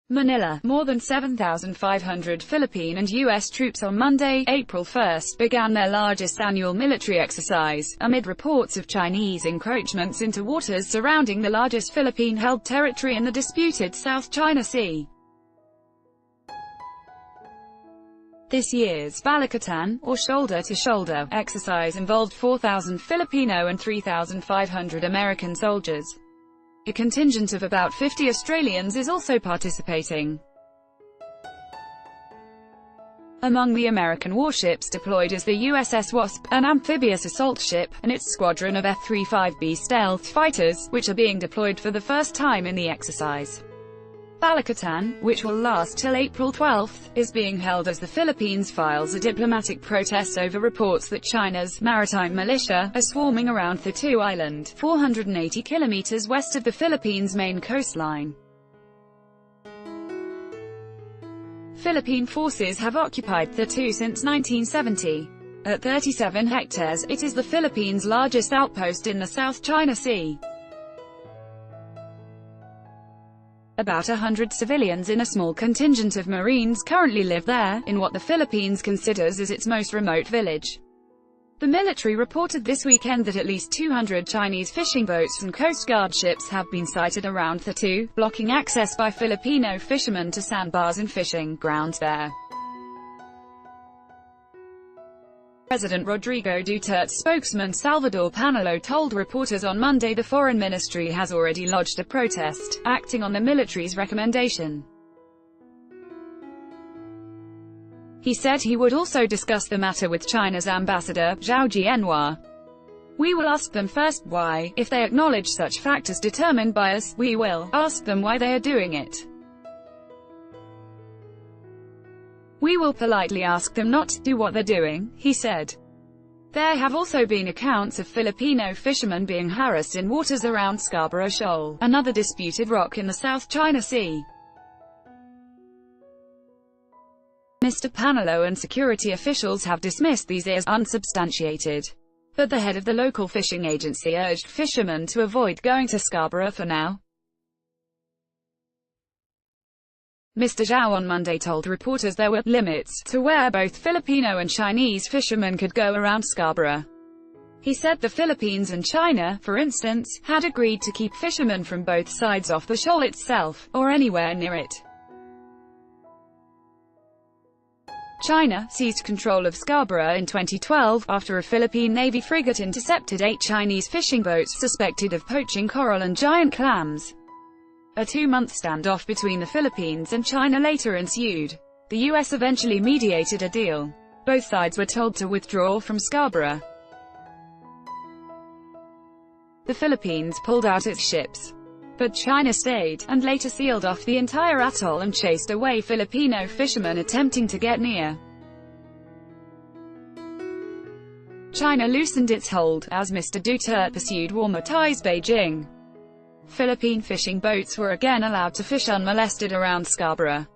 Manila. More than 7,500 Philippine and US troops on Monday, April 1, began their largest annual military exercise, amid reports of Chinese encroachments into waters surrounding the largest Philippine-held territory in the disputed South China Sea. This year's Balikatan, or shoulder-to-shoulder, exercise involved 4,000 Filipino and 3,500 American soldiers. A contingent of about 50 Australians is also participating. Among the American warships deployed is the USS Wasp, an amphibious assault ship, and its squadron of F-35B stealth fighters, which are being deployed for the first time in the exercise. Balikatan, which will last till April 12, is being held as the Philippines files a diplomatic protest over reports that China's maritime militia are swarming around Thitu Island, 480 kilometers west of the Philippines' main coastline. Philippine forces have occupied Thitu since 1970. At 37 hectares, it is the Philippines' largest outpost in the South China Sea. About 100 civilians and a small contingent of Marines currently live there, in what the Philippines considers as its most remote village. The military reported this weekend that at least 200 Chinese fishing boats and Coast Guard ships have been sighted around Thitu, blocking access by Filipino fishermen to sandbars and fishing grounds there. President Rodrigo Duterte's spokesman Salvador Panelo told reporters on Monday the foreign ministry has already lodged a protest, acting on the military's recommendation. He said he would also discuss the matter with China's ambassador, Zhao Jianhua. "We will ask them first why. If they acknowledge such factors determined by us, we will ask them why they are doing it. We will politely ask them not to do what they're doing," he said. There have also been accounts of Filipino fishermen being harassed in waters around Scarborough Shoal, another disputed rock in the South China Sea. Mr. Panelo and security officials have dismissed these as unsubstantiated. But the head of the local fishing agency urged fishermen to avoid going to Scarborough for now. Mr. Zhao on Monday told reporters there were limits to where both Filipino and Chinese fishermen could go around Scarborough. He said the Philippines and China, for instance, had agreed to keep fishermen from both sides off the shoal itself, or anywhere near it. China seized control of Scarborough in 2012, after a Philippine Navy frigate intercepted 8 Chinese fishing boats suspected of poaching coral and giant clams. A 2-month standoff between the Philippines and China later ensued. The US eventually mediated a deal. Both sides were told to withdraw from Scarborough. The Philippines pulled out its ships. But China stayed, and later sealed off the entire atoll and chased away Filipino fishermen attempting to get near. China loosened its hold, as Mr. Duterte pursued warmer ties Beijing. Philippine fishing boats were again allowed to fish unmolested around Scarborough.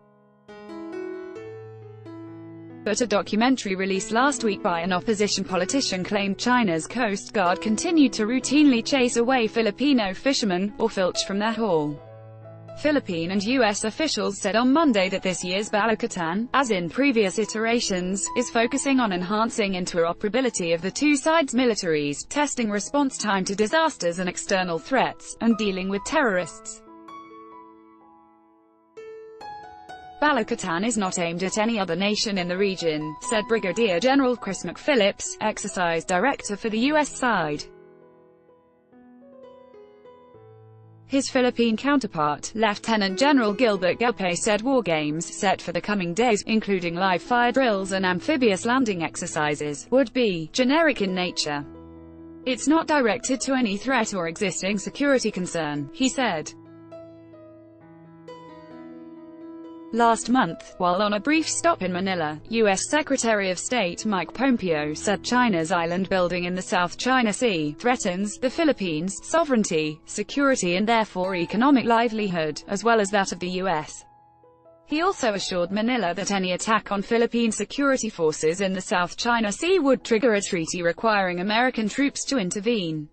But a documentary released last week by an opposition politician claimed China's Coast Guard continued to routinely chase away Filipino fishermen, or filch from their haul. Philippine and US officials said on Monday that this year's Balikatan, as in previous iterations, is focusing on enhancing interoperability of the two sides' militaries, testing response time to disasters and external threats, and dealing with terrorists. Balikatan is not aimed at any other nation in the region, said Brigadier General Chris McPhillips, exercise director for the US side. His Philippine counterpart, Lieutenant General Gilbert Gelpe, said wargames, set for the coming days, including live-fire drills and amphibious landing exercises, would be generic in nature. "It's not directed to any threat or existing security concern," he said. Last month, while on a brief stop in Manila, U.S. Secretary of State Mike Pompeo said China's island building in the South China Sea threatens the Philippines' sovereignty, security and therefore economic livelihood, as well as that of the U.S. He also assured Manila that any attack on Philippine security forces in the South China Sea would trigger a treaty requiring American troops to intervene.